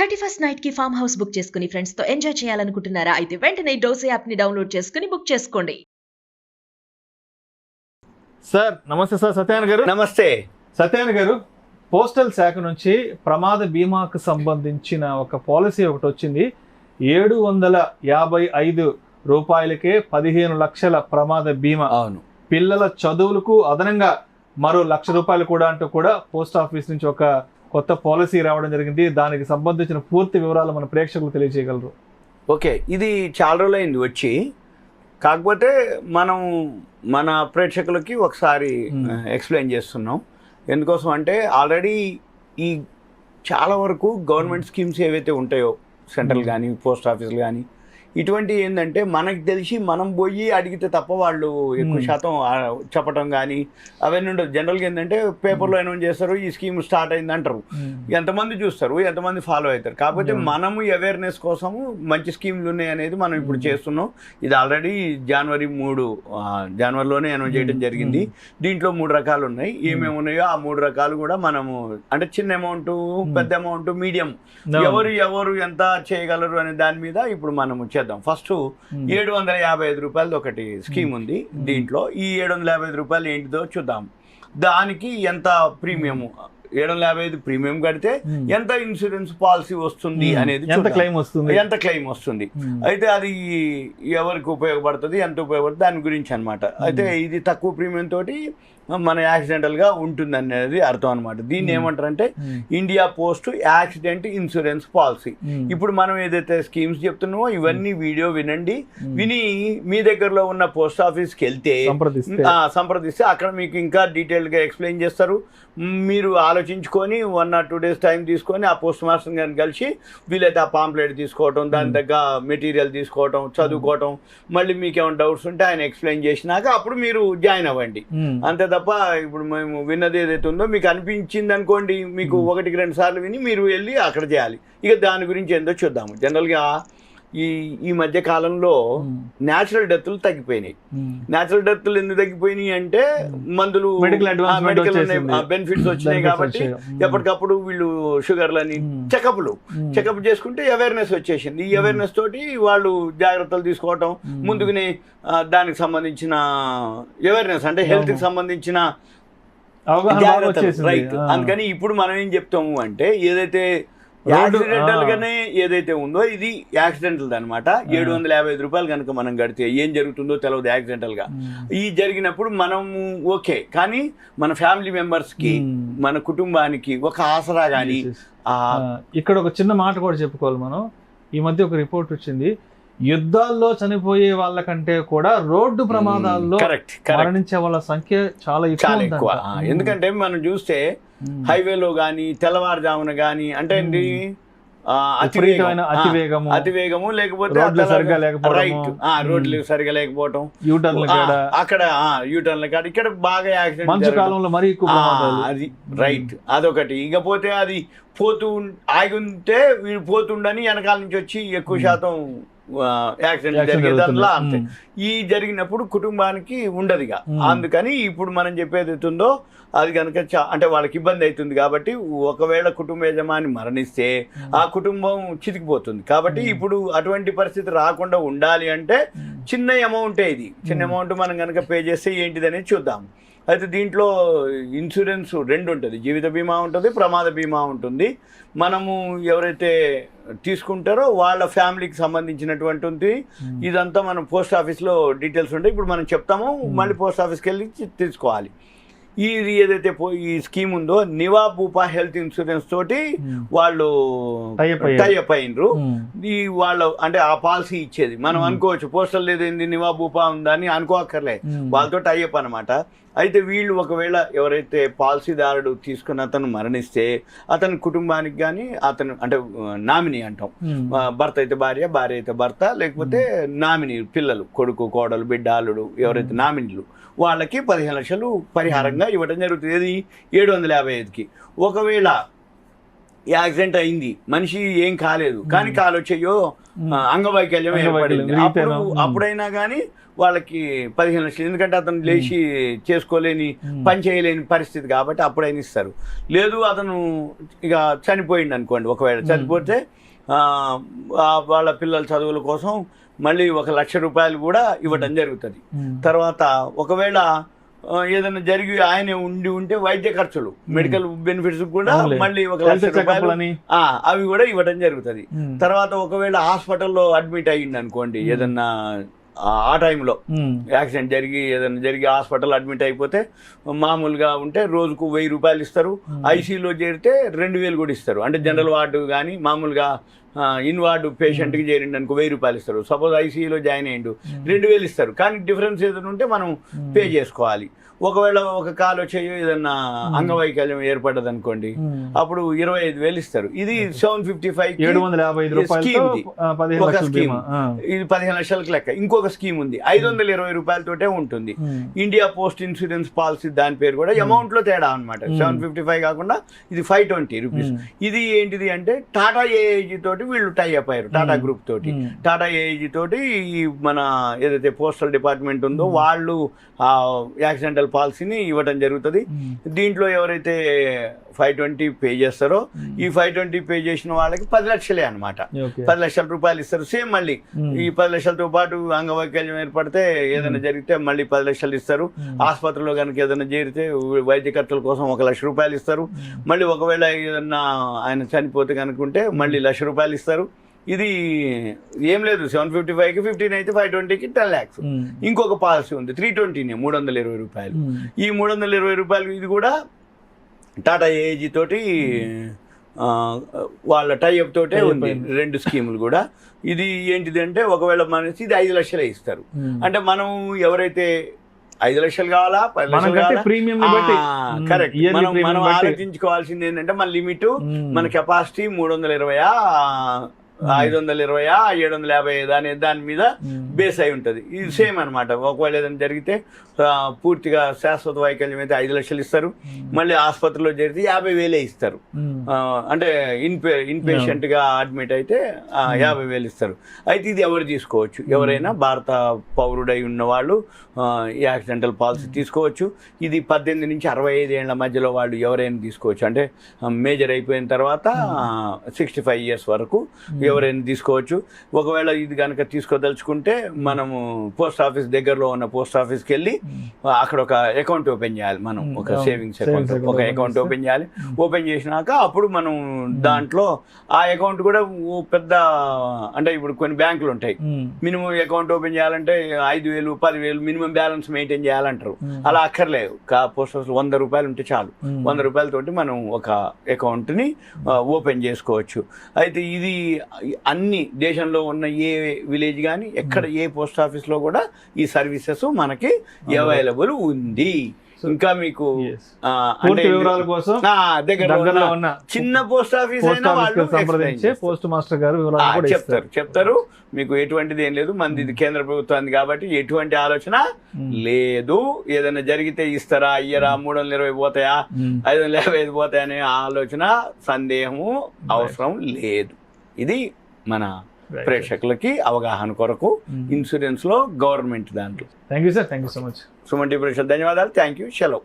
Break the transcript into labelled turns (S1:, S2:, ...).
S1: 31st night కి farm house book చేసుకుని friends తో ఎంజాయ్ చేయాలనుకుంటున్నారా? అయితే వెంటనే డోసే యాప్ ని డౌన్లోడ్ చేసుకుని బుక్ చేసుకోండి.
S2: సార్ నమస్తే సార్. సత్యనారాయణ గారు
S3: నమస్తే.
S2: సత్యనారాయణ గారు, పోస్టల్ శాఖ నుంచి ప్రమాద బీమాకు సంబంధించిన ఒక పాలసీ ఒకటి వచ్చింది. 755 రూపాయలకే 15 లక్షల ప్రమాద బీమా.
S3: అవును,
S2: పిల్లల చదువులకు అదనంగా మరో ₹1,00,000 కూడా అంటూ కూడా పోస్ట్ ఆఫీస్ నుంచి ఒక కొత్త పాలసీ రావడం జరిగింది. దానికి సంబంధించిన పూర్తి వివరాలు మన ప్రేక్షకులు తెలియజేయగలరు?
S3: ఓకే, ఇది చాలా రోజులైంది వచ్చి, కాకపోతే మనం మన ప్రేక్షకులకి ఒకసారి ఎక్స్ప్లెయిన్ చేస్తున్నాం. ఎందుకోసం అంటే ఆల్రెడీ ఈ చాలా వరకు గవర్నమెంట్ స్కీమ్స్ ఏవైతే ఉంటాయో, సెంట్రల్ కానీ పోస్ట్ ఆఫీసులు కానీ, ఇటువంటి ఏంటంటే మనకు తెలిసి మనం పోయి అడిగితే తప్ప వాళ్ళు ఎక్కువ శాతం చెప్పడం కానీ అవన్నీ ఉండదు. జనరల్గా ఏంటంటే పేపర్లో అనౌన్స్ చేస్తారు, ఈ స్కీమ్ స్టార్ట్ అయింది అంటారు. ఎంతమంది చూస్తారు, ఎంతమంది ఫాలో అవుతారు. కాకపోతే మనము అవేర్నెస్ కోసము మంచి స్కీమ్లు ఉన్నాయి అనేది మనం ఇప్పుడు చేస్తున్నాం. ఇది ఆల్రెడీ జనవరిలోనే అనౌన్స్ చేయడం జరిగింది. దీంట్లో 3 రకాలు ఉన్నాయి. ఏమేమి ఉన్నాయో ఆ 3 రకాలు కూడా మనము, అంటే చిన్న అమౌంట్, పెద్ద అమౌంట్, మీడియం, ఎవరు ఎంత చేయగలరు అనే దాని మీద ఇప్పుడు మనము చేద్దాం. ఫస్ట్ 755 రూపాయలది ఒకటి స్కీమ్ ఉంది. దీంట్లో ఈ 755 రూపాయలు ఏంటిదో చూద్దాం. దానికి ఎంత ప్రీమియం, 755 ప్రీమియం కడితే ఎంత ఇన్సూరెన్స్ పాలసీ వస్తుంది అనేది, ఎంత క్లెయిమ్ వస్తుంది, అయితే అది ఎవరికి ఉపయోగపడుతుంది, ఎంత ఉపయోగపడుతుంది దాని గురించి అనమాట. అయితే ఇది తక్కువ ప్రీమియం తోటి మన యాక్సిడెంటల్గా ఉంటుంది అనేది అర్థం అనమాట. దీన్ని ఏమంటారంటే India post accident insurance policy. ఇప్పుడు మనం ఏదైతే స్కీమ్స్ చెప్తున్నామో ఇవన్నీ వీడియో వినండి. విని మీ దగ్గరలో ఉన్న పోస్ట్ ఆఫీస్కి వెళ్తే సంప్రదిస్తే అక్కడ మీకు ఇంకా డీటెయిల్గా ఎక్స్ప్లెయిన్ చేస్తారు. మీరు ఆలోచించుకొని 1 or 2 days టైం తీసుకొని ఆ పోస్ట్ మాస్టర్ గారిని కలిసి వీలైతే ఆ పాంప్లెట్ తీసుకోవటం, దాని దగ్గర మెటీరియల్ తీసుకోవటం, చదువుకోవటం, మళ్ళీ మీకు ఏమైనా డౌట్స్ ఉంటే ఆయన ఎక్స్ప్లెయిన్ చేసినాక అప్పుడు మీరు జాయిన్ అవ్వండి. అంతే తప్ప ఇప్పుడు మేము విన్నది ఏదైతే ఉందో మీకు అనిపించింది అనుకోండి, మీకు 1-2 సార్లు విని మీరు వెళ్ళి అక్కడ చేయాలి. ఇక దాని గురించి ఏందో చూద్దాము. జనరల్గా ఈ మధ్య కాలంలో న్యాచురల్ డెత్లు తగ్గిపోయినాయి. న్యాచురల్ డెత్లు ఎందుకు తగ్గిపోయినాయి అంటే మందులు, మెడికల్ బెనిఫిట్స్ వచ్చినాయి కాబట్టి ఎప్పటికప్పుడు వీళ్ళు షుగర్లని చెకప్ చేసుకుంటే అవేర్నెస్ వచ్చేసింది. ఈ అవేర్నెస్ తోటి వాళ్ళు జాగ్రత్తలు తీసుకోవటం, ముందుగానే దానికి సంబంధించిన అవేర్నెస్ అంటే హెల్త్కి సంబంధించిన జాగ్రత్తలు, రైట్. అందుకని ఇప్పుడు మనం ఏం చెప్తాము అంటే ఏదైతే యాక్సిడెంటల్ గానే ఏదైతే ఉందో ఇది యాక్సిడెంటల్ అనమాట. 755 రూపాయలు కనుక మనం కడితే ఏం జరుగుతుందో తెలియదు యాక్సిడెంటల్ గా. ఈ జరిగినప్పుడు మనము ఓకే, కానీ మన ఫ్యామిలీ మెంబర్స్ కి, మన కుటుంబానికి ఒక ఆసరా గాని.
S2: ఇక్కడ ఒక చిన్న మాట కూడా చెప్పుకోవాలి మనం. ఈ మధ్య ఒక రిపోర్ట్ వచ్చింది, యుద్ధాల్లో చనిపోయే వాళ్ళకంటే కూడా రోడ్డు ప్రమాదాల్లో మరణించే వాళ్ళ సంఖ్య చాలా ఎక్కువ.
S3: ఎందుకంటే మనం చూస్తే హైవేలో గానీ తెల్లవారుజామున గానీ అంటే అతివేగము, లేకపోతే రోడ్లు సరిగా లేకపోవటం, అక్కడ యూటర్న్ల కాడ ఇక్కడ బాగా యాక్సిడెంట్, అది రైట్. అదొకటి. ఇకపోతే అది ఆగి ఉంటే వీడు పోతుండని వెనకాల నుంచి వచ్చి ఎక్కువ శాతం యాక్సిడెంట్ జరిగేదానిలా అంతే. ఈ జరిగినప్పుడు కుటుంబానికి ఉండదుగా. అందుకని ఇప్పుడు మనం చెప్పేది అవుతుందో అది కనుక అంటే వాళ్ళకి ఇబ్బంది అవుతుంది. కాబట్టి ఒకవేళ కుటుంబ యజమాని మరణిస్తే ఆ కుటుంబం చితికిపోతుంది. కాబట్టి ఇప్పుడు అటువంటి పరిస్థితి రాకుండా ఉండాలి అంటే చిన్న అమౌంటే ఇది. చిన్న అమౌంట్ మనం కనుక పే చేస్తే ఏంటిదనేది చూద్దాం. అయితే దీంట్లో ఇన్సూరెన్స్ 2 ఉంటుంది, జీవిత బీమా ఉంటుంది, ప్రమాద బీమా ఉంటుంది. మనము ఎవరైతే తీసుకుంటారో వాళ్ళ ఫ్యామిలీకి సంబంధించినటువంటి ఉంది. ఇదంతా మనం పోస్ట్ ఆఫీస్లో డీటెయిల్స్ ఉంటాయి. ఇప్పుడు మనం చెప్తాము, మళ్ళీ పోస్ట్ ఆఫీస్కి వెళ్ళి తీసుకోవాలి. ఇది ఏదైతే ఈ స్కీమ్ ఉందో నివా భూపా హెల్త్ ఇన్సూరెన్స్ తోటి వాళ్ళు టైఅప్ అయినరు. ఈ వాళ్ళు అంటే ఆ పాలసీ ఇచ్చేది మనం అనుకోవచ్చు, పోస్టల్ లేదేంది నివా భూపా ఉందని అనుకోక్కర్లే, వాళ్ళతో టైఅప్ అనమాట. అయితే వీళ్ళు ఒకవేళ ఎవరైతే పాలసీదారుడు తీసుకున్న అతను మరణిస్తే అతని కుటుంబానికి కానీ, అతను అంటే నామినీ అంటాం, భర్త అయితే భార్య, భార్య అయితే భర్త, లేకపోతే నామినీ పిల్లలు, కొడుకు, కోడలు, బిడ్డ, అల్లుడు, ఎవరైతే నామినీలు, వాళ్ళకి 15 లక్షలు పరిహారంగా ఇవ్వడం జరుగుతుంది. ఏది 755కి. ఒకవేళ యాక్సిడెంట్ అయింది, మనిషి ఏం కాలేదు, కానీ కాలు వచ్చేయో అంగవైకల్యం ఏర్పడింది, అప్పుడైనా కానీ వాళ్ళకి 15 లక్షలు, ఎందుకంటే అతను లేచి చేసుకోలేని పని చేయలేని పరిస్థితి కాబట్టి అప్పుడైనా ఇస్తారు. లేదు అతను ఇక చనిపోయింది అనుకోండి, ఒకవేళ చనిపోతే వాళ్ళ పిల్లల చదువుల కోసం మళ్ళీ 1 లక్ష రూపాయలు కూడా ఇవ్వడం జరుగుతుంది. తర్వాత ఒకవేళ ఏదైనా జరిగి ఆయన ఉంటే వైద్య ఖర్చులు, మెడికల్ బెనిఫిట్స్ కూడా మళ్ళీ 1 లక్ష రూపాయలు అవి కూడా ఇవ్వడం జరుగుతుంది. తర్వాత ఒకవేళ హాస్పిటల్లో అడ్మిట్ అయ్యింది అనుకోండి, ఏదన్నా ఆ టైంలో యాక్సిడెంట్ ఏదైనా జరిగి హాస్పిటల్ అడ్మిట్ అయిపోతే మామూలుగా ఉంటే రోజుకు 1000 రూపాయలు ఇస్తారు. ఐసీయూలో చేరితే 2000 కూడా ఇస్తారు. అంటే జనరల్ వార్డు కానీ మామూలుగా ఇన్ వార్డు పేషెంట్కి చేరిండి అనుకో 1000 రూపాయలు ఇస్తారు. సపోజ్ ఐసీయూలో జాయిన్ అయ్యిండు 2000 ఇస్తారు. కానీ డిఫరెన్స్ ఏదైనా ఉంటే మనం పే చేసుకోవాలి. ఒకవేళ ఒక కాలు వచ్చేయో ఏదన్నా అంగవైకల్యం ఏర్పడ్డది అనుకోండి, అప్పుడు 25,000 ఇస్తారు. ఇది 755 ఒక స్కీమ్, ఇది 15 లక్షలకు లెక్క. ఇంకొక స్కీమ్ ఉంది 520 రూపాయలతోటే ఉంటుంది, ఇండియా పోస్ట్ ఇన్సూరెన్స్ పాలసీ, దాని పేరు కూడా అమౌంట్ లో తేడా అనమాట. 755 కాకుండా ఇది 520 రూపీస్. ఇది ఏంటిది అంటే టాటా ఏఐజీ తోటి వీళ్ళు టై అప్ అయ్యారు, టాటా గ్రూప్ తోటి. టాటా ఏఐజీ తోటి ఈ మన ఏదైతే పోస్టల్ డిపార్ట్మెంట్ ఉందో వాళ్ళు యాక్సిడెంటల్ పాలసీని ఇవ్వడం జరుగుతుంది. దీంట్లో ఎవరైతే 520 పే చేస్తారో, ఈ 520 పే చేసిన వాళ్ళకి 10 లక్షలే అనమాట. 10 లక్షల రూపాయలు ఇస్తారు. సేమ్ మళ్ళీ ఈ 10 లక్షలతో పాటు అంగవైకల్యం ఏర్పడితే ఏదైనా జరిగితే మళ్ళీ 10 లక్షలు ఇస్తారు. ఆసుపత్రిలో కనుక ఏదైనా చేరితే వైద్య ఖర్చుల కోసం 1 లక్ష రూపాయలు ఇస్తారు. మళ్ళీ ఒకవేళ ఏదన్నా ఆయన చనిపోతే కనుకుంటే మళ్ళీ 1 లక్ష రూపాయలు ఇస్తారు. ఇది ఏం లేదు, 755కి 15 అయితే 520కి 10 lakhs. ఇంకొక పాలసీ ఉంది 320నే 320 రూపాయలు. ఈ 320 రూపాయలు ఇది కూడా టాటా ఏఐజీ తోటి వాళ్ళ టైఅప్ తోటే ఉంది, 2 స్కీములు కూడా. ఇది ఏంటిది అంటే ఒకవేళ మనసి ఇది 5 లక్షలే ఇస్తారు. అంటే మనం ఎవరైతే 5 లక్షలు కావాలా 10 లక్షలు కావాలా, కరెక్ట్. మనం ఆలోచించుకోవాల్సింది ఏంటంటే మన లిమిట్, మన కెపాసిటీ 320 520 750 దాని మీద బేస్ అయి ఉంటుంది. ఇది సేమ్ అనమాట. ఒకవేళ ఏదైనా జరిగితే పూర్తిగా శాశ్వత వైకల్యం అయితే 5 లక్షలు ఇస్తారు. మళ్ళీ ఆసుపత్రిలో చేరితే 50,000 ఇస్తారు. అంటే ఇన్ పేషెంట్ గా అడ్మిట్ అయితే 50,000 ఇస్తారు. అయితే ఇది ఎవరు తీసుకోవచ్చు, ఎవరైనా భారత పౌరుడై ఉన్న వాళ్ళు యాక్సిడెంటల్ పాలసీ తీసుకోవచ్చు. ఇది 18 నుంచి 65 ఏళ్ల మధ్యలో వాళ్ళు ఎవరైనా తీసుకోవచ్చు. అంటే మేజర్ అయిపోయిన తర్వాత 65 years వరకు ఎవరైనా తీసుకోవచ్చు. ఒకవేళ ఇది కనుక తీసుకోదలుచుకుంటే మనము పోస్ట్ ఆఫీస్, దగ్గరలో ఉన్న పోస్ట్ ఆఫీస్కి వెళ్ళి అక్కడ ఒక అకౌంట్ ఓపెన్ చేయాలి. మనం ఒక సేవింగ్స్ అకౌంట్, ఒక అకౌంట్ ఓపెన్ చేయాలి. ఓపెన్ చేసినాక అప్పుడు మనం దాంట్లో ఆ అకౌంట్ కూడా పెద్ద, అంటే ఇప్పుడు కొన్ని బ్యాంకులు ఉంటాయి, మినిమం అకౌంట్ ఓపెన్ చేయాలంటే 5,000 10,000 మినిమం బ్యాలెన్స్ మెయింటైన్ చేయాలంటారు. అలా అక్కర్లేదు. పోస్ట్ ఆఫీస్ 100 రూపాయలు ఉంటే చాలు. 100 రూపాయలతోటి మనం ఒక అకౌంట్ని ఓపెన్ చేసుకోవచ్చు. అయితే ఇది అన్ని దేశంలో ఉన్న ఏ విలేజ్ కానీ ఎక్కడ ఏ పోస్ట్ ఆఫీస్లో కూడా ఈ సర్వీసెస్ మనకి అవైలబుల్ ఉంది. ఇంకా మీకు
S2: వివరాల కోసం దగ్గరలో ఉన్న
S3: చిన్న పోస్ట్ ఆఫీస్ అయినా వాళ్ళు
S2: సంప్రదించే పోస్ట్ మాస్టర్ గారు
S3: చెప్తారు. మీకు ఎటువంటిది ఏం లేదు, మంది ఇది కేంద్ర ప్రభుత్వానికి కాబట్టి ఎటువంటి ఆలోచన లేదు. ఏదైనా జరిగితే ఇస్తారా అయ్యరా 320 పోతాయా 555 పోతాయా అనే ఆలోచన, సందేహము అవసరం లేదు. ఇది మన ప్రేక్షకులకి అవగాహన కొరకు ఇన్సూరెన్స్ లో గవర్నమెంట్ దాంట్లో.
S2: Thank you sir, thank you so much.
S3: Suman TV ప్రేక్షకులకు ధన్యవాదాలు. Thank you. సెలవు.